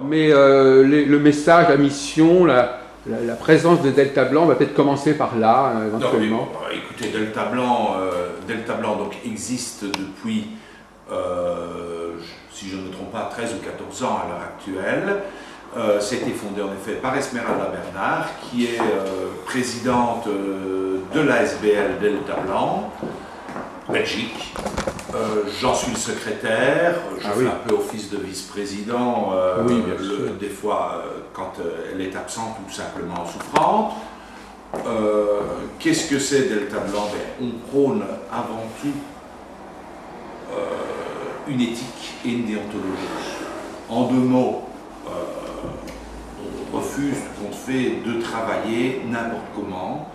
mais le message, la mission, la présence de Delta Blanc va peut-être commencer par là, éventuellement. Non, écoutez, Delta Blanc donc, existe depuis, si je ne me trompe pas, 13 ou 14 ans à l'heure actuelle. C'était fondé en effet par Esmeralda Bernard, qui est présidente de l'ASBL Delta Blanc, Belgique. J'en suis le secrétaire, je fais un peu office de vice-président, des fois quand elle est absente ou simplement souffrante. Qu'est-ce que c'est Delta Blanc? On prône avant tout une éthique et une déontologie. En deux mots, on refuse qu'on fait de travailler n'importe comment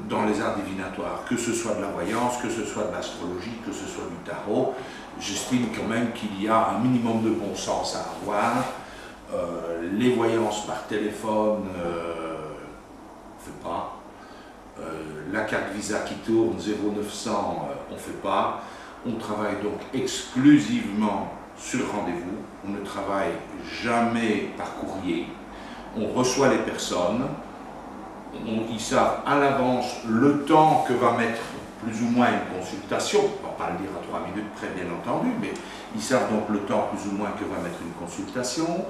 dans les arts divinatoires, que ce soit de la voyance, que ce soit de l'astrologie, que ce soit du tarot. J'estime quand même qu'il y a un minimum de bon sens à avoir. Les voyances par téléphone, on ne fait pas. La carte Visa qui tourne 0900, on ne fait pas. On travaille donc exclusivement sur rendez-vous. On ne travaille jamais par courrier. On reçoit les personnes. Ils savent à l'avance le temps que va mettre plus ou moins une consultation. On ne va pas le dire à 3 minutes près, bien entendu, mais ils savent donc le temps plus ou moins que va mettre une consultation.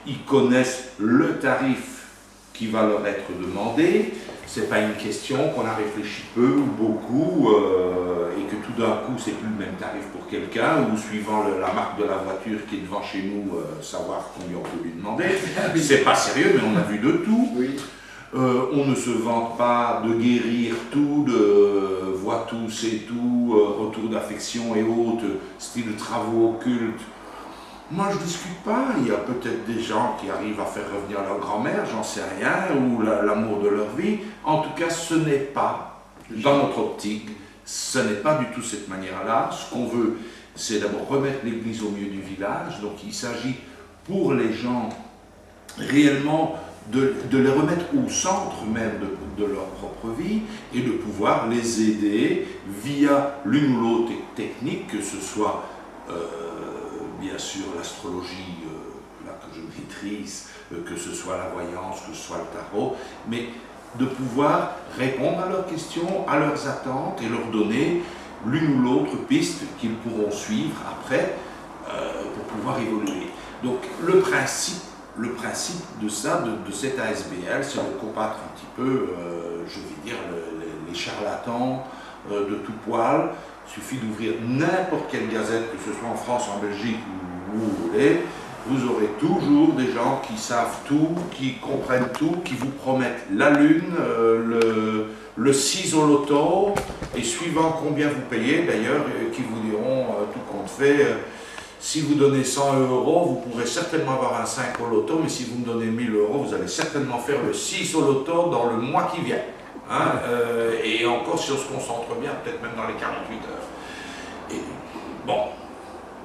Ils connaissent le tarif qui va leur être demandé. Ce n'est pas une question qu'on a réfléchi peu ou beaucoup et que tout d'un coup c'est plus le même tarif pour quelqu'un ou suivant la marque de la voiture qui est devant chez nous, savoir combien on peut lui demander. C'est pas sérieux, mais on a vu de tout. Oui. On ne se vante pas de guérir tout, de voir tout, c'est tout, retour d'affection et autres, style travaux occultes. Moi, je ne discute pas. Il y a peut-être des gens qui arrivent à faire revenir leur grand-mère, j'en sais rien, ou l'amour de leur vie. En tout cas, ce n'est pas, dans notre optique, ce n'est pas du tout cette manière-là. Ce qu'on veut, c'est d'abord remettre l'église au milieu du village. Donc, il s'agit pour les gens réellement de les remettre au centre même de leur propre vie et de pouvoir les aider via l'une ou l'autre technique, que ce soit bien sûr l'astrologie là que je maîtrise, que ce soit la voyance, que ce soit le tarot, mais de pouvoir répondre à leurs questions, à leurs attentes et leur donner l'une ou l'autre piste qu'ils pourront suivre après pour pouvoir évoluer. Donc le principe de ça, de cette ASBL, c'est de combattre un petit peu, je vais dire, les charlatans de tout poil. Il suffit d'ouvrir n'importe quelle gazette, que ce soit en France, en Belgique ou où vous voulez, vous aurez toujours des gens qui savent tout, qui comprennent tout, qui vous promettent la lune, le 6 au loto, et suivant combien vous payez d'ailleurs, qui vous diront tout compte fait. Si vous donnez 100 €, vous pourrez certainement avoir un 5 au loto, mais si vous me donnez 1000 €, vous allez certainement faire le 6 au loto dans le mois qui vient. Hein, et encore, si on se concentre bien, peut-être même dans les 48 heures. Et, bon,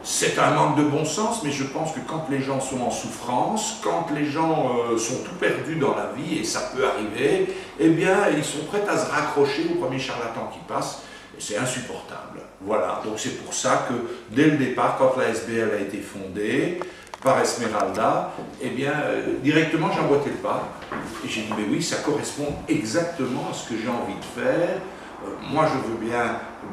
c'est un manque de bon sens, mais je pense que quand les gens sont en souffrance, quand les gens sont tout perdus dans la vie, et ça peut arriver, eh bien, ils sont prêts à se raccrocher au premier charlatan qui passe. C'est insupportable. Voilà, donc c'est pour ça que dès le départ, quand la SBL a été fondée par Esmeralda, eh bien, directement j'ai emboîté le pas. Et j'ai dit, mais oui, ça correspond exactement à ce que j'ai envie de faire. Moi, je veux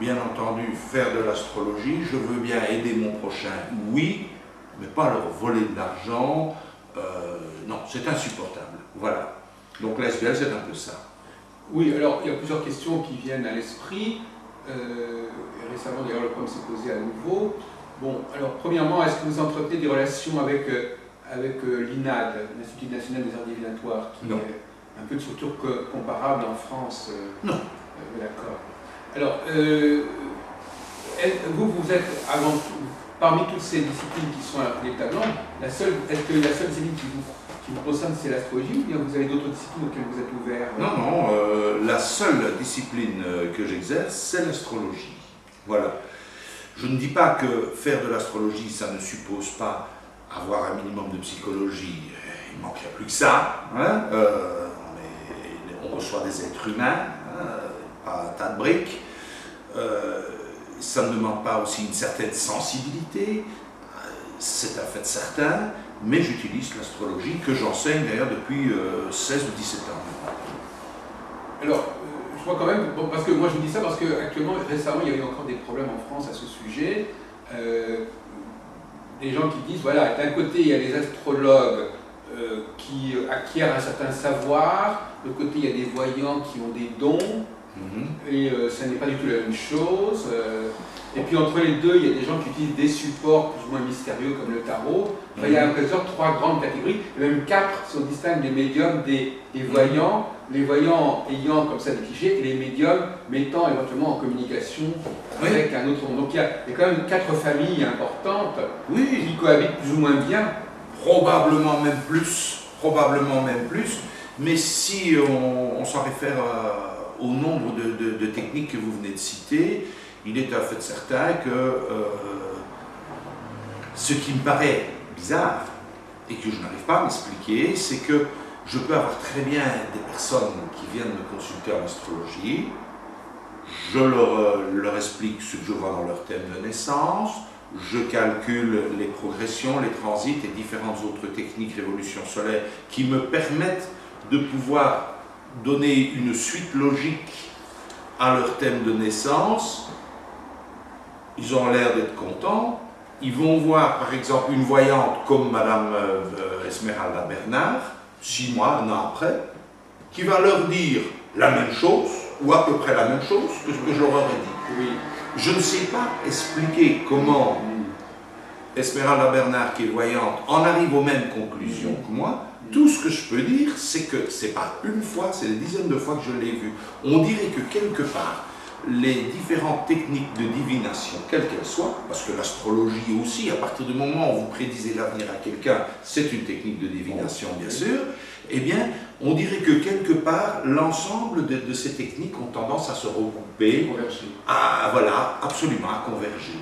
bien entendu, faire de l'astrologie, je veux bien aider mon prochain, oui, mais pas leur voler de l'argent. Non, c'est insupportable. Voilà. Donc la SBL, c'est un peu ça. Oui, alors il y a plusieurs questions qui viennent à l'esprit. Récemment, d'ailleurs, le problème s'est posé à nouveau. Bon, alors, premièrement, est-ce que vous entretenez des relations avec l'INAD, l'Institut national des arts divinatoires, qui non. est un peu de structure comparable en France? Non. D'accord. Alors, vous êtes avant tout, parmi toutes ces disciplines qui sont à Delta Blanc, est-ce que la seule discipline qui vous concerne, c'est l'astrologie, ou bien vous avez d'autres disciplines auxquelles vous êtes ouvert? Non, la seule discipline que j'exerce, c'est l'astrologie. Voilà. Je ne dis pas que faire de l'astrologie, ça ne suppose pas avoir un minimum de psychologie. Il ne manquerait plus que ça. Hein, on reçoit des êtres humains, hein, pas un tas de briques. Ça ne demande pas aussi une certaine sensibilité. c'est un fait certain, mais j'utilise l'astrologie que j'enseigne d'ailleurs depuis 16 ou 17 ans. Alors, je vois quand même, bon, parce que moi je vous dis ça parce que actuellement, récemment, il y a eu encore des problèmes en France à ce sujet. Des gens qui disent, voilà, d'un côté, il y a les astrologues qui acquièrent un certain savoir, de l'autre côté, il y a des voyants qui ont des dons, et ça n'est pas du tout la même chose. Et puis entre les deux, il y a des gens qui utilisent des supports plus ou moins mystérieux comme le tarot. Enfin, il y a en quelque sorte 3 grandes catégories, et même 4 si on distingue les médiums des voyants, les voyants ayant comme ça des clichés, et les médiums mettant éventuellement en communication avec un autre monde. Donc il y a quand même 4 familles importantes qui cohabitent plus ou moins bien. Probablement même plus, mais si on s'en réfère au nombre de techniques que vous venez de citer, il est un fait certain que ce qui me paraît bizarre et que je n'arrive pas à m'expliquer, c'est que je peux avoir très bien des personnes qui viennent me consulter en astrologie, je leur explique ce que je vois dans leur thème de naissance, je calcule les progressions, les transits et différentes autres techniques révolution solaire qui me permettent de pouvoir donner une suite logique à leur thème de naissance. Ils ont l'air d'être contents. Ils vont voir par exemple une voyante comme Madame Esmeralda Bernard, 6 mois, 1 an après, qui va leur dire la même chose, ou à peu près la même chose que ce que je leur aurais dit. Oui. Je ne sais pas expliquer comment Esmeralda Bernard, qui est voyante, en arrive aux mêmes conclusions que moi. Tout ce que je peux dire, c'est que c'est pas une fois, c'est des dizaines de fois que je l'ai vu. On dirait que quelque part, les différentes techniques de divination, quelles qu'elles soient, parce que l'astrologie aussi, à partir du moment où vous prédisez l'avenir à quelqu'un, c'est une technique de divination bien sûr, eh bien, on dirait que quelque part, l'ensemble de ces techniques ont tendance à se regrouper, voilà, absolument, à converger.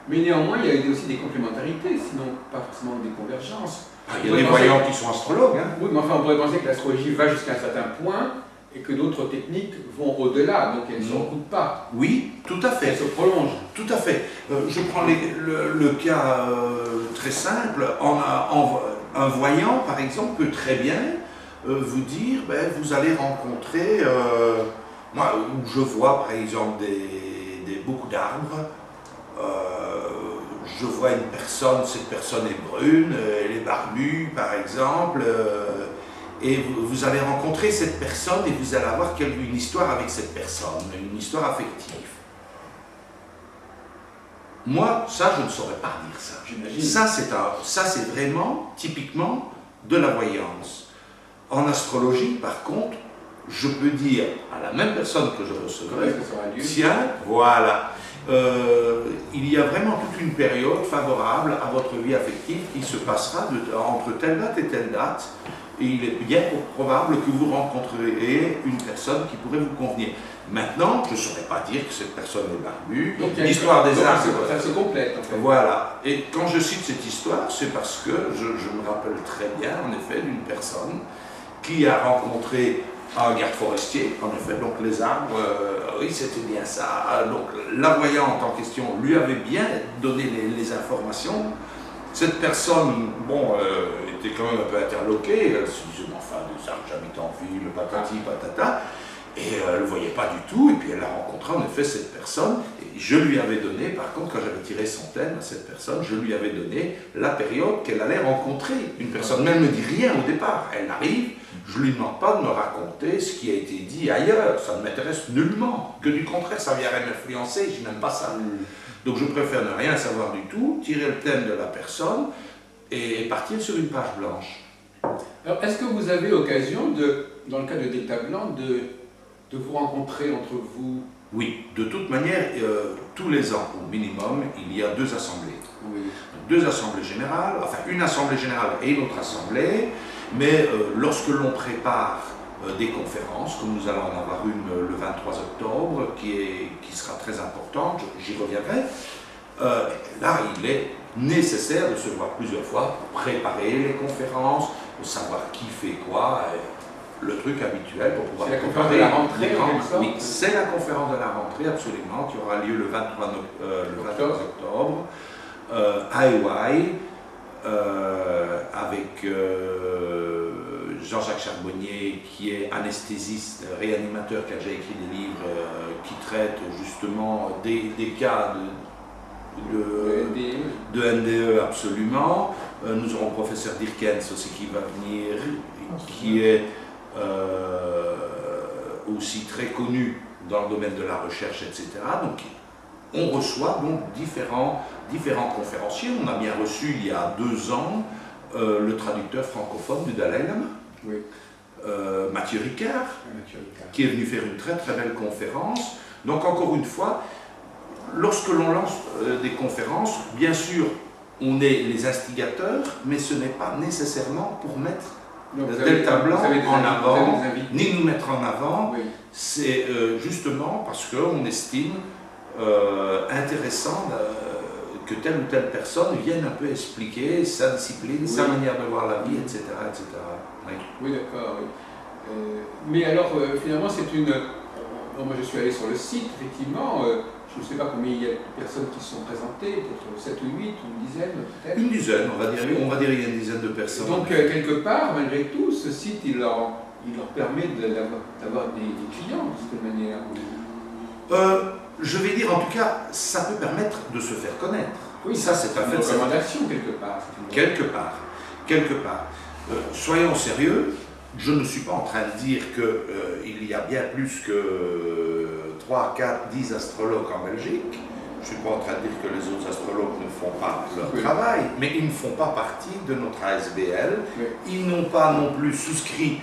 Mais néanmoins, il y a aussi des complémentarités, sinon pas forcément des convergences. Il y a des voyants qui sont astrologues. Hein. Oui, mais enfin, on pourrait penser que l'astrologie va jusqu'à un certain point et que d'autres techniques vont au-delà, donc elles ne se recoupent pas. Oui, tout à fait. Elles se prolongent. Tout à fait. Je prends le cas très simple. Un voyant, par exemple, peut très bien vous dire, vous allez rencontrer, moi, où je vois, par exemple, beaucoup d'arbres, je vois une personne, cette personne est brune, elle est barbue par exemple, et vous allez rencontrer cette personne et vous allez avoir une histoire avec cette personne, une histoire affective. Moi, ça, je ne saurais pas dire ça. J'imagine. Ça, c'est vraiment, typiquement, de la voyance. En astrologie, par contre, je peux dire à la même personne que je recevrai, tiens, voilà. Il y a vraiment toute une période favorable à votre vie affective qui se passera entre telle date et telle date, et il est bien probable que vous rencontrerez une personne qui pourrait vous convenir. Maintenant, je ne saurais pas dire que cette personne est barbue. L'histoire des arbres, ça se complète en fait. Voilà. Et quand je cite cette histoire, c'est parce que je me rappelle très bien, en effet, d'une personne qui a rencontré un garde forestier, en effet, donc les arbres, oui, c'était bien ça. Donc la voyante en question lui avait bien donné les informations. Cette personne, bon, était quand même un peu interloquée, elle se disait, enfin, des arbres, j'habite en ville, patati, patata, et elle ne le voyait pas du tout, et puis elle a rencontré en effet cette personne, et je lui avais donné, par contre, quand j'avais tiré son thème à cette personne, je lui avais donné la période qu'elle allait rencontrer une personne, mais elle ne me dit rien au départ, elle arrive, je ne lui demande pas de me raconter ce qui a été dit ailleurs, ça ne m'intéresse nullement, que du contraire, ça viendrait m'influencer, je n'aime pas ça. Donc je préfère ne rien savoir du tout, tirer le thème de la personne et partir sur une page blanche. Alors, est-ce que vous avez l'occasion, dans le cas de Delta Blanc, de vous rencontrer entre vous? Oui, de toute manière, tous les ans au minimum, il y a 2 assemblées. Oui. 2 assemblées générales, enfin une assemblée générale et une autre assemblée, mais lorsque l'on prépare des conférences, comme nous allons en avoir une le 23 octobre, qui sera très importante, j'y reviendrai, là il est nécessaire de se voir plusieurs fois pour préparer les conférences, pour savoir qui fait quoi, le truc habituel pour pouvoir préparer. C'est la conférence de la rentrée en quelque sorte? Oui, c'est la conférence de la rentrée absolument, qui aura lieu le 23 octobre. IOI, avec Jean-Jacques Charbonnier, qui est anesthésiste, réanimateur, qui a déjà écrit des livres qui traitent justement des cas de NDE absolument. Nous aurons le professeur Dirkens aussi qui va venir, qui est aussi très connu dans le domaine de la recherche, etc. Donc on reçoit donc différents conférenciers. On a bien reçu il y a 2 ans le traducteur francophone du Dalai Lama, Oui. Mathieu Ricard, qui est venu faire une très très belle conférence. Donc encore une fois, lorsque l'on lance des conférences, bien sûr, on est les instigateurs, mais ce n'est pas nécessairement pour mettre Delta Blanc en avant, ni nous mettre en avant. Oui. C'est justement parce qu'on estime intéressant que telle ou telle personne vienne un peu expliquer sa discipline, sa manière de voir la vie, etc. etc. Oui, Oui, d'accord. Oui. Mais alors, finalement, c'est une... Bon, moi, je suis allé sur le site, effectivement. Je ne sais pas combien il y a de personnes qui se sont présentées, peut-être 7 ou 8, ou une dizaine, peut-être. Une dizaine, on va dire il y a une dizaine de personnes. Donc, quelque part, malgré tout, ce site, il leur permet d'avoir des clients, de cette manière. Je vais dire, en tout cas, ça peut permettre de se faire connaître. Oui, ça c'est un fait. Une recommandation, quelque part. Quelque part. Soyons sérieux, je ne suis pas en train de dire qu'il y a bien plus que 3, 4, 10 astrologues en Belgique. Je ne suis pas en train de dire que les autres astrologues ne font pas leur travail, mais ils ne font pas partie de notre ASBL. Oui. Ils n'ont pas non plus souscrit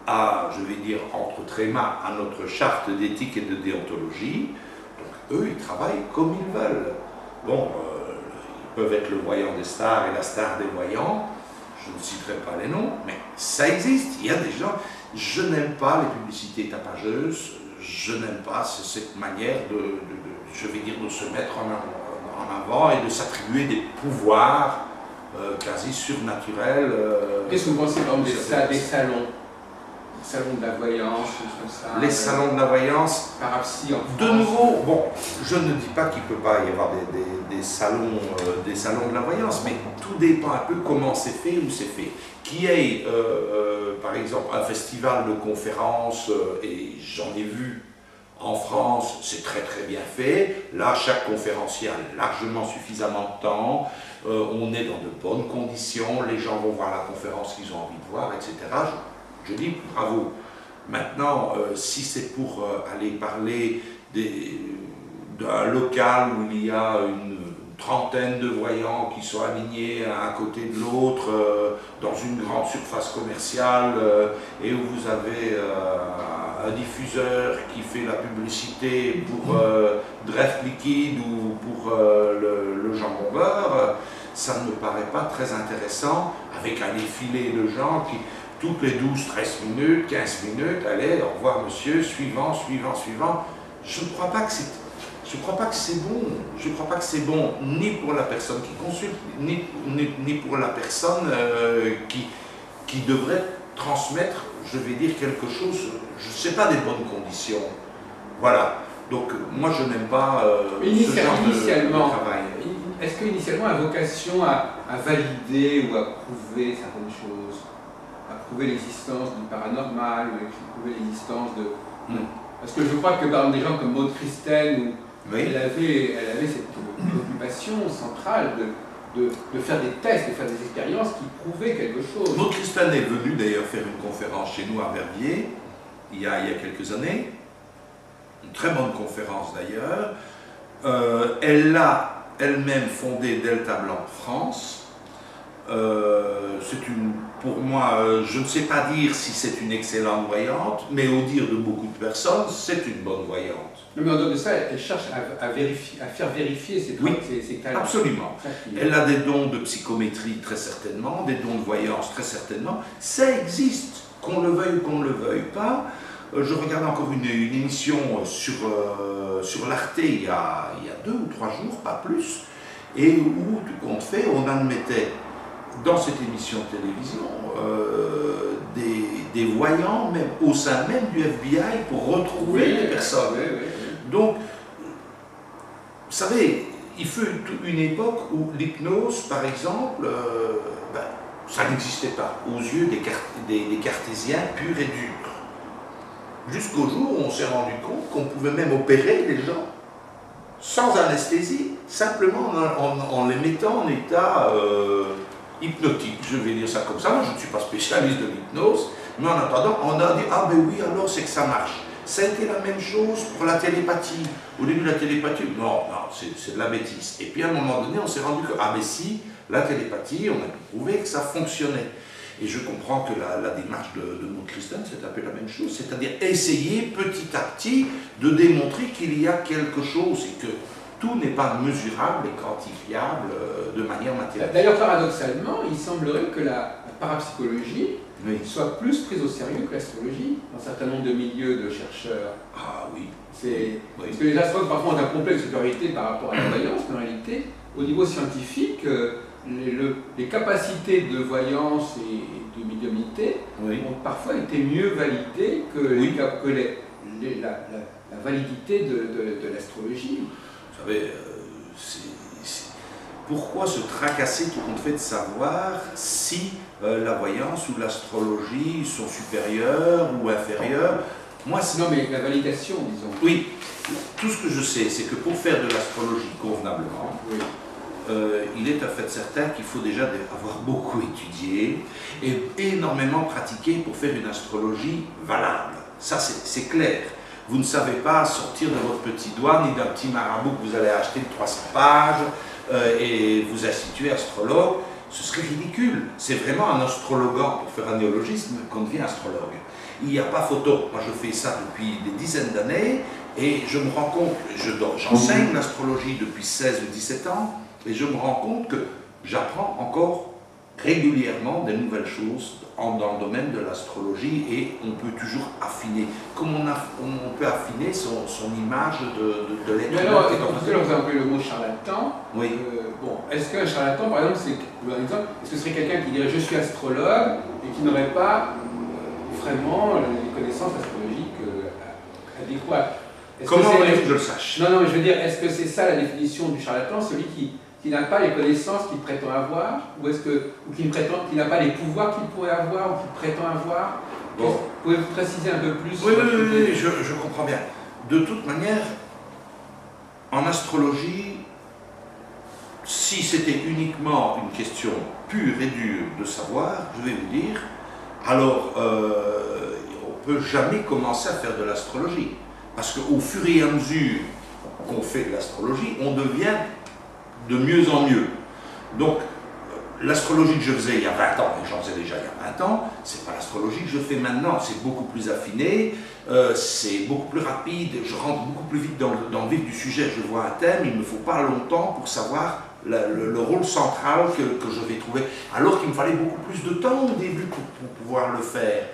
à, je vais dire, entre trémas, à notre charte d'éthique et de déontologie. Donc eux, ils travaillent comme ils veulent. Bon, ils peuvent être le voyant des stars et la star des voyants. Je ne citerai pas les noms, mais ça existe. Il y a des gens. Je n'aime pas les publicités tapageuses. Je n'aime pas cette manière je vais dire, de se mettre en avant et de s'attribuer des pouvoirs quasi surnaturels. Qu'est-ce que vous pensez, par exemple, des salons? Salons de la voyance, comme ça. Les salons de la voyance. Parapsy en France. De nouveau, bon, je ne dis pas qu'il ne peut pas y avoir des salons de la voyance, mais tout dépend un peu comment c'est fait, où c'est fait. Qu'il y ait, par exemple, un festival de conférences, et j'en ai vu en France, c'est très très bien fait. Là, chaque conférencier a largement suffisamment de temps. On est dans de bonnes conditions. Les gens vont voir la conférence qu'ils ont envie de voir, etc. Je dis bravo. Maintenant, si c'est pour aller parler d'un local où il y a une trentaine de voyants qui sont alignés à un côté de l'autre dans une grande surface commerciale et où vous avez un diffuseur qui fait la publicité pour Dreft Liquide ou pour le jambon beurre, ça ne me paraît pas très intéressant avec un défilé de gens qui toutes les 12-13 minutes, 15 minutes, allez, au revoir monsieur, suivant. Je ne crois pas que c'est bon. Je ne crois pas que c'est bon ni pour la personne qui consulte, ni pour la personne qui devrait transmettre, je vais dire, quelque chose, je ne sais pas, des bonnes conditions. Voilà. Donc moi je n'aime pas ce genre de travail. Est-ce qu'initialement a vocation à valider ou à prouver certaines choses? À prouver l'existence du paranormal, ou à prouver l'existence de... Parce que je crois que par exemple, des gens comme Maud Christen, elle avait cette préoccupation centrale de faire des tests, de faire des expériences qui prouvaient quelque chose. Maud Christen est venue d'ailleurs faire une conférence chez nous à Verviers, il y a quelques années, une très bonne conférence d'ailleurs. Elle a elle-même fondé Delta Blanc France. Pour moi, je ne sais pas dire si c'est une excellente voyante, mais au dire de beaucoup de personnes, c'est une bonne voyante. Mais en dehors de ça, elle cherche à faire vérifier ses talents. Absolument. Elle a des dons de psychométrie très certainement, des dons de voyance très certainement. Ça existe, qu'on le veuille ou qu'on ne le veuille pas. Je regardais encore une émission sur l'Arte il y a 2 ou 3 jours, pas plus, et où, tout compte fait, on admettait dans cette émission de télévision des voyants, même au sein même du FBI, pour retrouver les personnes. Donc, vous savez, il fut une époque où l'hypnose, par exemple, ça n'existait pas aux yeux des cartésiens purs et durs. Jusqu'au jour où on s'est rendu compte qu'on pouvait même opérer les gens sans anesthésie, simplement en les mettant en état hypnotique, je vais dire ça comme ça. Moi, je ne suis pas spécialiste de l'hypnose, mais en attendant, on a dit « Ah ben oui, alors c'est que ça marche ». Ça a été la même chose pour la télépathie. Au début, la télépathie, non, c'est de la bêtise. Et puis à un moment donné, on s'est rendu compte, ah ben si, la télépathie, on a pu prouver que ça fonctionnait. Et je comprends que la démarche de Maud Christen, c'est un peu la même chose, c'est-à-dire essayer petit à petit de démontrer qu'il y a quelque chose et que tout n'est pas mesurable et quantifiable de manière matérielle. D'ailleurs, paradoxalement, il semblerait que la parapsychologie soit plus prise au sérieux que l'astrologie dans un certain nombre de milieux de chercheurs. Ah oui. Parce que les astrologues parfois ont un complexe de supériorité par rapport à la voyance, mais en réalité, au niveau scientifique, les capacités de voyance et de médiumnité ont parfois été mieux validées que la validité de l'astrologie. Vous savez, pourquoi se tracasser tout compte fait de savoir si la voyance ou l'astrologie sont supérieures ou inférieures? Moi, non, mais la validation, disons. Oui, tout ce que je sais, c'est que pour faire de l'astrologie convenablement, il est à fait certain qu'il faut déjà avoir beaucoup étudié et énormément pratiqué pour faire une astrologie valable. Ça, c'est clair. Vous ne savez pas sortir de votre petit doigt ni d'un petit marabout que vous allez acheter de 300 pages et vous instituer astrologue. Ce serait ridicule. C'est vraiment en astrologuant, pour faire un néologisme, qu'on devient astrologue. Il n'y a pas photo. Moi, je fais ça depuis des dizaines d'années et je me rends compte, j'enseigne l'astrologie depuis 16 ou 17 ans et je me rends compte que j'apprends encore régulièrement des nouvelles choses dans le domaine de l'astrologie et on peut toujours affiner. Comme on peut affiner son image de l'être. Mais alors, tout à l'heure, vous avez employé le mot charlatan. Oui. Bon, est-ce qu'un charlatan, par exemple, est-ce que ce serait quelqu'un qui dirait je suis astrologue et qui n'aurait pas vraiment les connaissances astrologiques adéquates? Comment voulez-vous que je le sache? Non, mais je veux dire, est-ce que c'est ça la définition du charlatan, celui qui n'a pas les connaissances qu'il prétend avoir, ou qui n'a pas les pouvoirs qu'il pourrait avoir ou qu'il prétend avoir? Bon. Pouvez-vous préciser un peu plus? Oui, je comprends bien. De toute manière, en astrologie, si c'était uniquement une question pure et dure de savoir, je vais vous dire, alors on ne peut jamais commencer à faire de l'astrologie. Parce qu'au fur et à mesure qu'on fait de l'astrologie, on devient de mieux en mieux. Donc, l'astrologie que je faisais il y a 20 ans, et j'en faisais déjà il y a 20 ans, c'est pas l'astrologie que je fais maintenant, c'est beaucoup plus affiné, c'est beaucoup plus rapide, je rentre beaucoup plus vite dans le vif du sujet, je vois un thème, il ne me faut pas longtemps pour savoir le rôle central que je vais trouver, alors qu'il me fallait beaucoup plus de temps au début pour pouvoir le faire.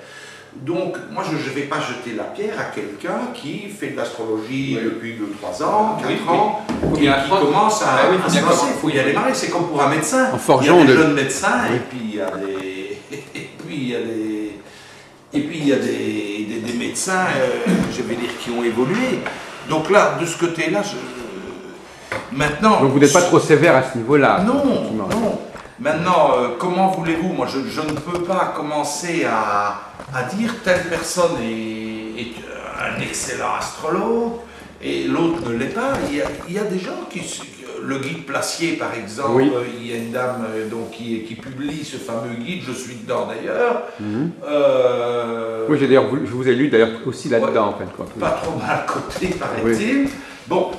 Donc, moi, je ne vais pas jeter la pierre à quelqu'un qui fait de l'astrologie depuis 2, 3 ans, 4 ans, et qui commence à se lancer. Il faut y aller marrer. C'est comme pour un médecin. Il y a des jeunes médecins, et puis il y a des médecins, je vais dire, qui ont évolué. Donc là, de ce côté-là, maintenant... Donc vous n'êtes pas trop sévère à ce niveau-là? Non. Maintenant, comment voulez-vous? Moi, je ne peux pas commencer à dire telle personne est un excellent astrologue et l'autre ne l'est pas. Il y a des gens le guide Placier par exemple, il y a une dame qui publie ce fameux guide, je suis dedans d'ailleurs. Oui, je vous ai lu d'ailleurs aussi là-dedans en fait. Pas trop mal coté paraît-il. Bon,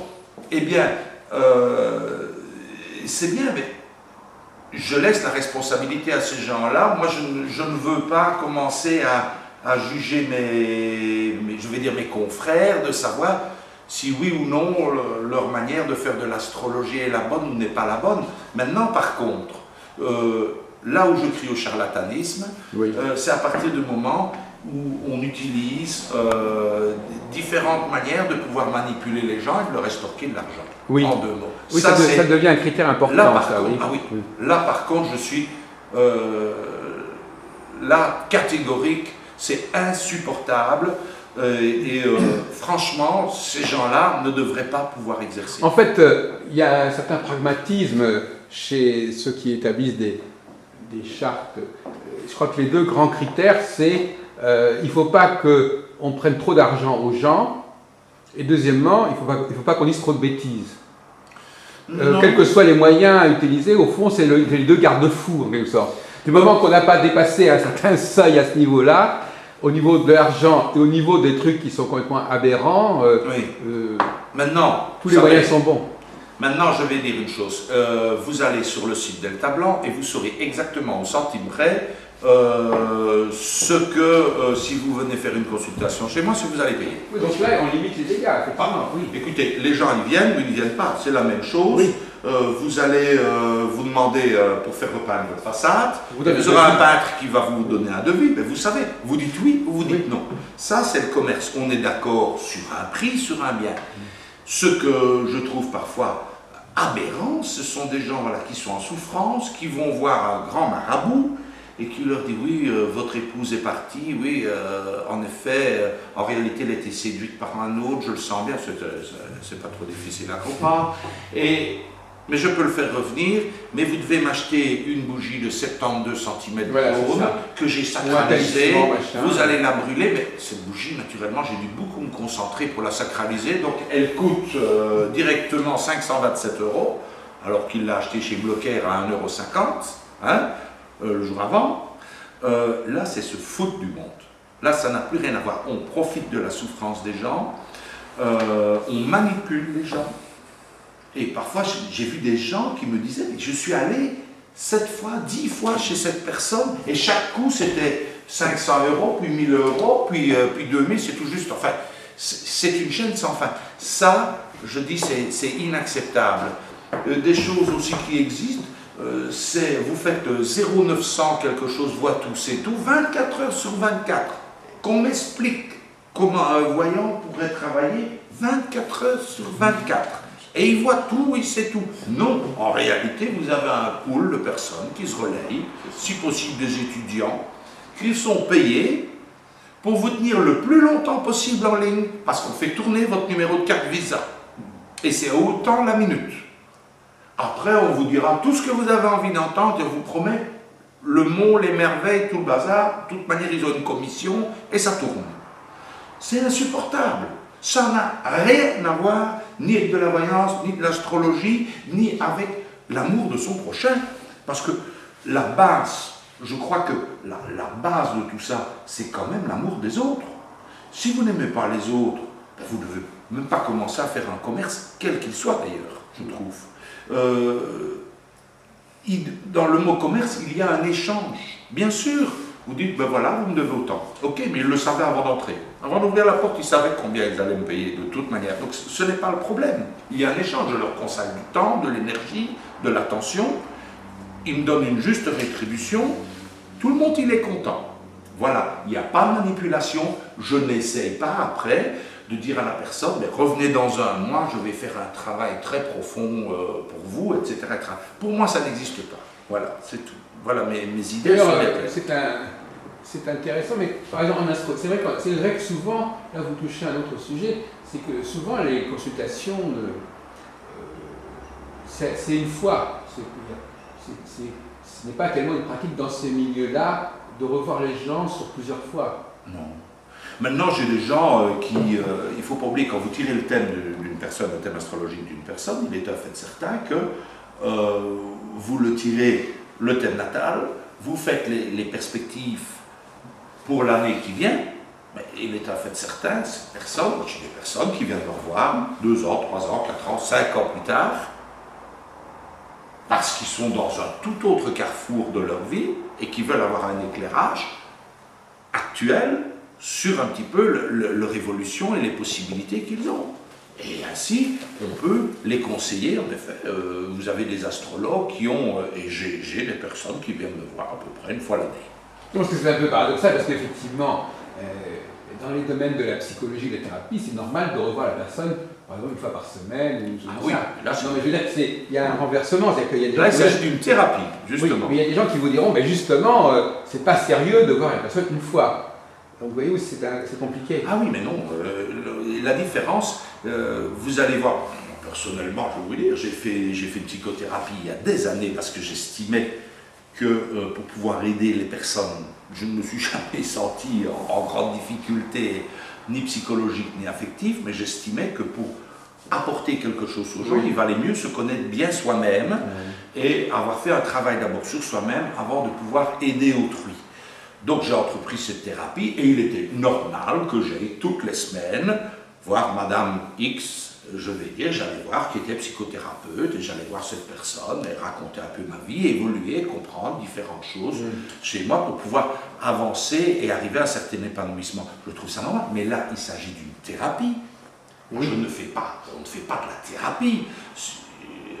eh bien, c'est bien, mais je laisse la responsabilité à ces gens-là. Moi, je ne veux pas commencer à juger mes confrères, de savoir si oui ou non leur manière de faire de l'astrologie est la bonne ou n'est pas la bonne. Maintenant, par contre, là où je crie au charlatanisme, c'est à partir du moment où on utilise différentes manières de pouvoir manipuler les gens et de leur extorquer de l'argent. Oui. En 2 mots. Oui, ça devient un critère important. Là, par contre, je suis là catégorique, c'est insupportable. Franchement, ces gens-là ne devraient pas pouvoir exercer. En fait, il y a un certain pragmatisme chez ceux qui établissent des chartes. Je crois que les deux grands critères, c'est il ne faut pas qu'on prenne trop d'argent aux gens, et deuxièmement, il ne faut pas qu'on dise trop de bêtises. Quels que soient les moyens à utiliser, au fond, c'est les deux garde-fous, en quelque sorte. Du moment qu'on n'a pas dépassé un certain seuil à ce niveau-là, au niveau de l'argent et au niveau des trucs qui sont complètement aberrants, maintenant, tous les moyens sont bons. Maintenant, je vais dire une chose. Vous allez sur le site Delta Blanc et vous saurez exactement au centime près ce que, si vous venez faire une consultation chez moi, ce que vous allez payer. Oui, donc là, on limite les dégâts, effectivement. Oui. Écoutez, les gens, ils viennent ou ils ne viennent pas, c'est la même chose. Oui. Vous allez vous demander pour faire repeindre votre façade. Vous aurez un peintre qui va vous donner un devis, mais vous savez, vous dites oui ou vous dites non. Ça, c'est le commerce. On est d'accord sur un prix, sur un bien. Ce que je trouve parfois aberrant, ce sont des gens qui sont en souffrance, qui vont voir un grand marabout et qui leur dit oui, votre épouse est partie, oui, en effet, en réalité elle a été séduite par un autre, je le sens bien, c'est pas trop difficile à comprendre. Mais je peux le faire revenir, mais vous devez m'acheter une bougie de 72 cm que j'ai sacralisée, vous allez la brûler, mais cette bougie, naturellement, j'ai dû beaucoup me concentrer pour la sacraliser, donc elle coûte directement 527 €, alors qu'il l'a achetée chez Blocker à 1,50 €, le jour avant. Là, c'est se foutre du monde. Là, ça n'a plus rien à voir. On profite de la souffrance des gens, on manipule les gens. Et parfois, j'ai vu des gens qui me disaient « Je suis allé 7 fois, 10 fois chez cette personne, et chaque coup, c'était 500 €, puis 1000 €, puis 2000, c'est tout juste. » Enfin, c'est une chaîne sans fin. Ça, je dis, c'est inacceptable. Des choses aussi qui existent, c'est vous faites 0,900 quelque chose, voit tout, c'est tout, 24 heures sur 24. Qu'on m'explique comment un voyant pourrait travailler 24 heures sur 24. Et il voit tout, il sait tout. Non, en réalité, vous avez un pool de personnes qui se relayent, si possible des étudiants, qui sont payés pour vous tenir le plus longtemps possible en ligne, parce qu'on fait tourner votre numéro de carte Visa. Et c'est autant la minute. Après, on vous dira tout ce que vous avez envie d'entendre, et on vous promet le mont, les merveilles, tout le bazar. De toute manière, ils ont une commission, et ça tourne. C'est insupportable. Ça n'a rien à voir ni avec de la voyance, ni de l'astrologie, ni avec l'amour de son prochain. Parce que la base, je crois que la base de tout ça, c'est quand même l'amour des autres. Si vous n'aimez pas les autres, vous ne devez même pas commencer à faire un commerce, quel qu'il soit d'ailleurs, je trouve. Dans le mot commerce, il y a un échange. Bien sûr, vous dites, ben voilà, vous me devez autant. Ok, mais ils le savaient avant d'entrer. Avant d'ouvrir la porte, ils savaient combien ils allaient me payer, de toute manière. Donc ce n'est pas le problème. Il y a un échange, je leur consacre du temps, de l'énergie, de l'attention. Ils me donnent une juste rétribution. Tout le monde, il est content. Voilà, il n'y a pas de manipulation. Je n'essaye pas après de dire à la personne, mais revenez dans un mois, je vais faire un travail très profond pour vous, etc. Pour moi, ça n'existe pas. Voilà, c'est tout. Voilà mes idées. C'est intéressant, mais par exemple en astro, c'est vrai que souvent, là vous touchez à un autre sujet, c'est que souvent les consultations, c'est une fois. Ce n'est pas tellement une pratique dans ces milieux-là de revoir les gens sur plusieurs fois. Non. Maintenant, j'ai des gens qui, il ne faut pas oublier, quand vous tirez le thème d'une personne, le thème astrologique d'une personne, il est en fait certain que vous le tirez, le thème natal, vous faites les perspectives pour l'année qui vient, mais il est en fait certain, cette personne, j'ai des personnes qui viennent me revoir 2 ans, 3 ans, 4 ans, 5 ans plus tard, parce qu'ils sont dans un tout autre carrefour de leur vie et qui veulent avoir un éclairage actuel sur un petit peu leur évolution et les possibilités qu'ils ont. Et ainsi, on peut les conseiller. En effet, vous avez des astrologues qui ont, et j'ai des personnes qui viennent me voir à peu près une fois l'année. Je pense que c'est un peu paradoxal parce qu'effectivement, dans les domaines de la psychologie et de la thérapie, c'est normal de revoir la personne, par exemple, une fois par semaine. Ou oui, là, non, mais je veux dire qu'il y a un renversement. Qu'il y a des là, il s'agit d'une thérapie, justement. Oui, mais il y a des gens qui vous diront, mais justement, c'est pas sérieux de voir la personne une fois. Donc vous voyez où c'est compliqué. Ah oui, mais non, la différence, vous allez voir, personnellement, je vais vous dire, j'ai fait une psychothérapie il y a des années parce que j'estimais que pour pouvoir aider les personnes, je ne me suis jamais senti en grande difficulté, ni psychologique, ni affective, mais j'estimais que pour apporter quelque chose aux gens, il valait mieux se connaître bien soi-même et avoir fait un travail d'abord sur soi-même avant de pouvoir aider autrui. Donc j'ai entrepris cette thérapie et il était normal que j'aille toutes les semaines voir Madame X, je vais dire, j'allais voir, qui était psychothérapeute, et j'allais voir cette personne et raconter un peu ma vie, évoluer, comprendre différentes choses chez moi pour pouvoir avancer et arriver à un certain épanouissement. Je trouve ça normal, mais là il s'agit d'une thérapie. On ne fait pas de la thérapie.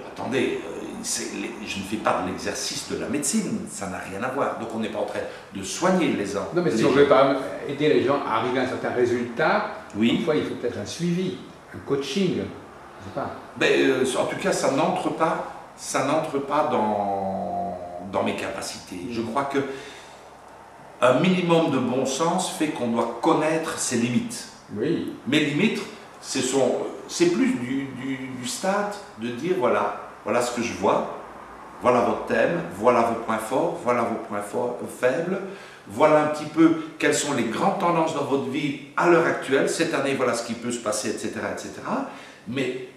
Attendez, je ne fais pas de l'exercice de la médecine, ça n'a rien à voir. Donc on n'est pas en train de soigner les gens. Non, mais si on ne veut pas aider les gens à arriver à un certain résultat, parfois il faut peut-être un suivi, un coaching, je ne sais pas. Mais, en tout cas, ça n'entre pas dans mes capacités. Je crois que un minimum de bon sens fait qu'on doit connaître ses limites. Oui. Mes limites, c'est plus du stade de dire voilà ce que je vois, voilà votre thème, voilà vos points forts, voilà vos points faibles, voilà un petit peu quelles sont les grandes tendances dans votre vie à l'heure actuelle, cette année voilà ce qui peut se passer, etc. etc. Mais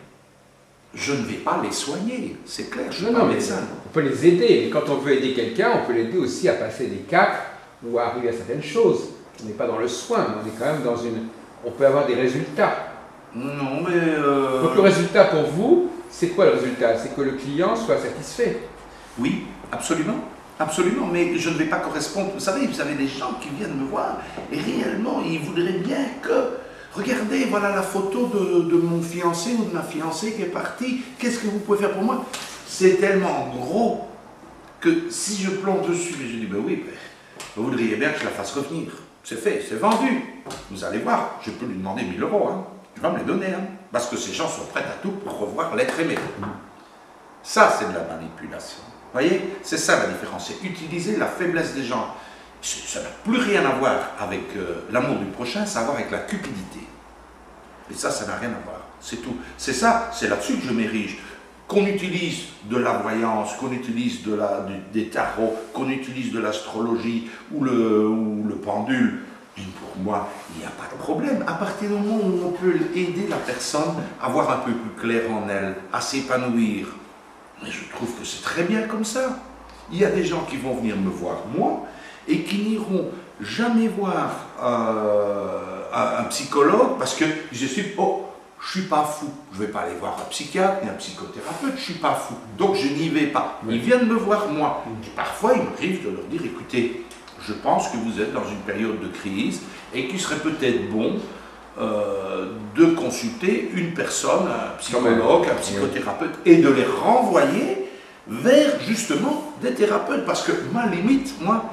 je ne vais pas les soigner, c'est clair, je ne suis pas médecin. On peut les aider, et quand on veut aider quelqu'un, on peut l'aider aussi à passer des caps ou à arriver à certaines choses. On n'est pas dans le soin, mais on est quand même dans une... On peut avoir des résultats. Non, mais... Donc le résultat pour vous, c'est quoi le résultat? C'est que le client soit satisfait. Oui, absolument. Absolument, mais je ne vais pas correspondre. Vous savez des gens qui viennent me voir et réellement, ils voudraient bien que... Regardez, voilà la photo de mon fiancé ou de ma fiancée qui est partie. Qu'est-ce que vous pouvez faire pour moi? C'est tellement gros que si je plonge dessus, et je dis, ben oui, vous voudriez bien que je la fasse revenir. C'est fait, c'est vendu. Vous allez voir, je peux lui demander 1 000 €. Hein. Il va me les donner, hein, parce que ces gens sont prêts à tout pour revoir l'être aimé. Ça, c'est de la manipulation. Vous voyez, c'est ça la différence, c'est utiliser la faiblesse des gens. Ça n'a plus rien à voir avec l'amour du prochain, ça a à voir avec la cupidité. Et ça n'a rien à voir, c'est tout. C'est ça, c'est là-dessus que je m'érige. Qu'on utilise de la voyance, qu'on utilise des tarots, qu'on utilise de l'astrologie ou le pendule, pour moi, il n'y a pas de problème. À partir du moment où on peut aider la personne à voir un peu plus clair en elle, à s'épanouir, mais je trouve que c'est très bien comme ça. Il y a des gens qui vont venir me voir, moi, et qui n'iront jamais voir un psychologue parce qu'ils estiment, oh, je ne suis pas fou. Je ne vais pas aller voir un psychiatre ni un psychothérapeute, je ne suis pas fou. Donc je n'y vais pas. Ils viennent me voir, moi. Et parfois, il m'arrive de leur dire, écoutez, je pense que vous êtes dans une période de crise et qu'il serait peut-être bon de consulter une personne, un psychologue, un psychothérapeute, et de les renvoyer vers justement des thérapeutes. Parce que ma limite, moi,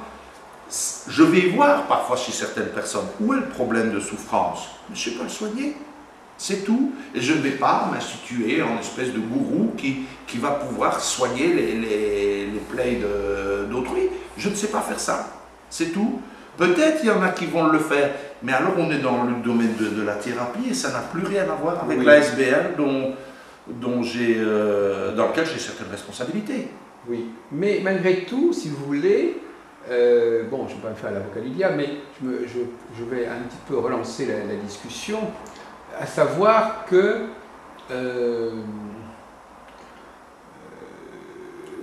je vais voir parfois chez certaines personnes où est le problème de souffrance, mais je ne sais pas le soigner. C'est tout. Et je ne vais pas m'instituer en espèce de gourou qui va pouvoir soigner les plaies d'autrui. Je ne sais pas faire ça. C'est tout. Peut-être il y en a qui vont le faire, mais alors on est dans le domaine de la thérapie et ça n'a plus rien à voir avec la SBL dans lequel j'ai certaines responsabilités. Oui, mais malgré tout, si vous voulez, bon, je ne vais pas me faire l'avocat du diable, mais je vais un petit peu relancer la discussion, à savoir que,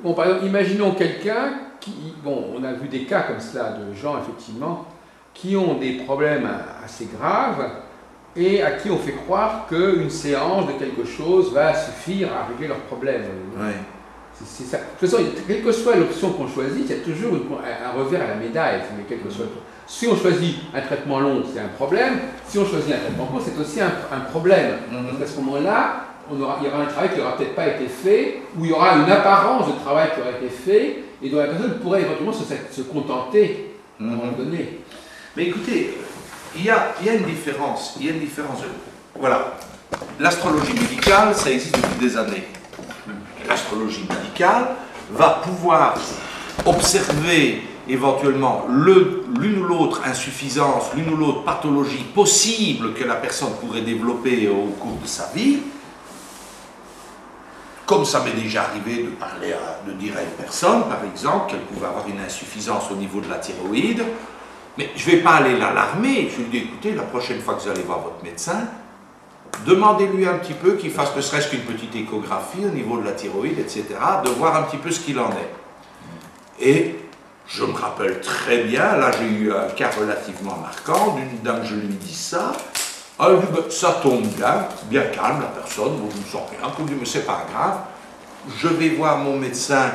bon, par exemple, imaginons quelqu'un qui, bon, on a vu des cas comme cela de gens, effectivement, qui ont des problèmes assez graves et à qui on fait croire qu'une séance de quelque chose va suffire à régler leurs problèmes. Ouais. C'est ça. De toute façon, quelle que soit l'option qu'on choisit, il y a toujours un revers à la médaille. Quelle que soit si on choisit un traitement long, c'est un problème. Si on choisit un traitement court, c'est aussi un problème. Donc à ce moment-là, il y aura un travail qui n'aura peut-être pas été fait, ou il y aura une apparence de travail qui aura été fait, et dont la personne pourrait éventuellement se contenter à un moment donné. Mais écoutez, il y a une différence. Il y a une différence. Voilà. L'astrologie médicale, ça existe depuis des années. L'astrologie médicale va pouvoir observer éventuellement l'une ou l'autre insuffisance, l'une ou l'autre pathologie possible que la personne pourrait développer au cours de sa vie. Comme ça m'est déjà arrivé de dire à une personne, par exemple, qu'elle pouvait avoir une insuffisance au niveau de la thyroïde, mais je ne vais pas aller l'alarmer, je lui dis, écoutez, la prochaine fois que vous allez voir votre médecin, demandez-lui un petit peu qu'il fasse ne serait-ce qu'une petite échographie au niveau de la thyroïde, etc., de voir un petit peu ce qu'il en est. Et je me rappelle très bien, là j'ai eu un cas relativement marquant, d'une dame, je lui dis ça, elle dit, ça tombe bien calme la personne, bon, je ne sens rien, elle me dit, mais c'est pas grave, je vais voir mon médecin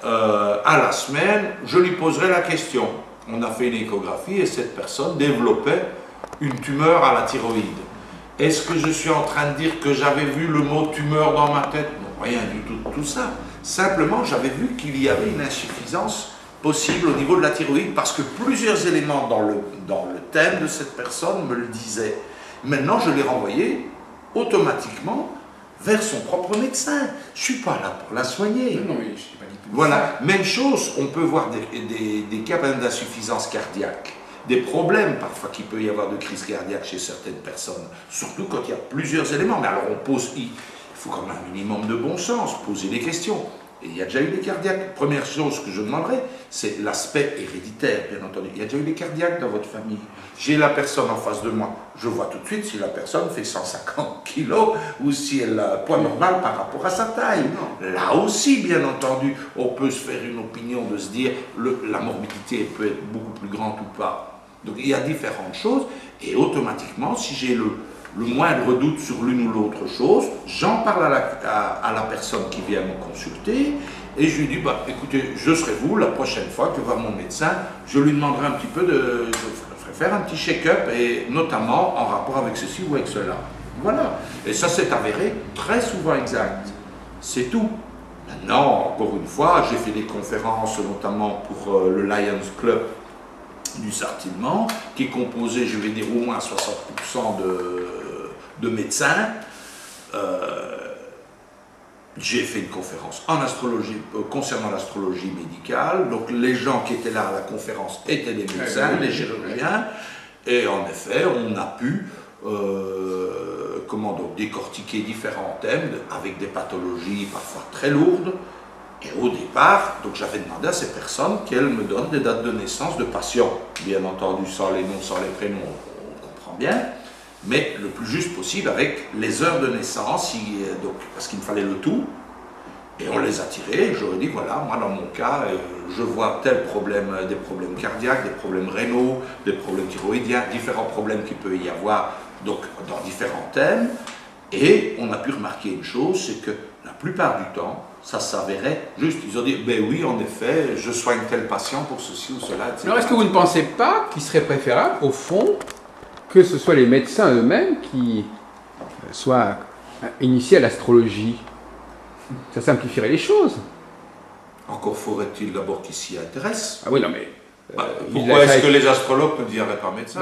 à la semaine, je lui poserai la question. On a fait une échographie et cette personne développait une tumeur à la thyroïde. Est-ce que je suis en train de dire que j'avais vu le mot tumeur dans ma tête? Non, rien du tout de tout ça. Simplement, j'avais vu qu'il y avait une insuffisance possible au niveau de la thyroïde parce que plusieurs éléments dans le thème de cette personne me le disaient. Maintenant, je l'ai renvoyé automatiquement vers son propre médecin. Je ne suis pas là pour la soigner. Non, mais je n'ai pas dit tout voilà, même chose, on peut voir des cas d'insuffisance cardiaque, des problèmes parfois qu'il peut y avoir de crise cardiaque chez certaines personnes, surtout quand il y a plusieurs éléments. Mais alors il faut quand même un minimum de bon sens, poser des questions. Et il y a déjà eu des cardiaques. Première chose que je demanderais, c'est l'aspect héréditaire, bien entendu. Il y a déjà eu des cardiaques dans votre famille. J'ai la personne en face de moi. Je vois tout de suite si la personne fait 150 kilos ou si elle a un poids normal par rapport à sa taille. Là aussi, bien entendu, on peut se faire une opinion de se dire la morbidité peut être beaucoup plus grande ou pas. Donc il y a différentes choses et automatiquement, si j'ai le moindre doute sur l'une ou l'autre chose, j'en parle à la personne qui vient me consulter et je lui dis, écoutez, je serai vous la prochaine fois que je vais voir mon médecin, je lui demanderai un petit peu de faire un petit check-up et notamment en rapport avec ceci ou avec cela. Voilà. Et ça s'est avéré très souvent exact. C'est tout. Maintenant, encore une fois, j'ai fait des conférences notamment pour le Lions Club du Sartillement, qui est composé, je vais dire, au moins 60% de médecins. J'ai fait une conférence en astrologie, concernant l'astrologie médicale. Donc les gens qui étaient là à la conférence étaient des médecins, des chirurgiens. Et en effet, on a pu décortiquer différents thèmes avec des pathologies parfois très lourdes. Et au départ, donc j'avais demandé à ces personnes qu'elles me donnent des dates de naissance de patients. Bien entendu, sans les noms, sans les prénoms, on comprend bien. Mais le plus juste possible avec les heures de naissance, parce qu'il me fallait le tout. Et on les a tirés, j'aurais dit, voilà, moi dans mon cas, je vois tel problème, des problèmes cardiaques, des problèmes rénaux, des problèmes thyroïdiens, différents problèmes qu'il peut y avoir donc, dans différents thèmes. Et on a pu remarquer une chose, c'est que la plupart du temps, ça s'avérait juste, ils ont dit, ben oui, en effet, je soigne tel patient pour ceci ou cela, etc. Alors est-ce que vous ne pensez pas qu'il serait préférable, au fond, que ce soit les médecins eux-mêmes qui soient initiés à l'astrologie? Ça simplifierait les choses. Encore faudrait-il d'abord qu'ils s'y intéressent. Ah oui, non mais... Pourquoi est-ce que les astrologues ne diraient pas médecins?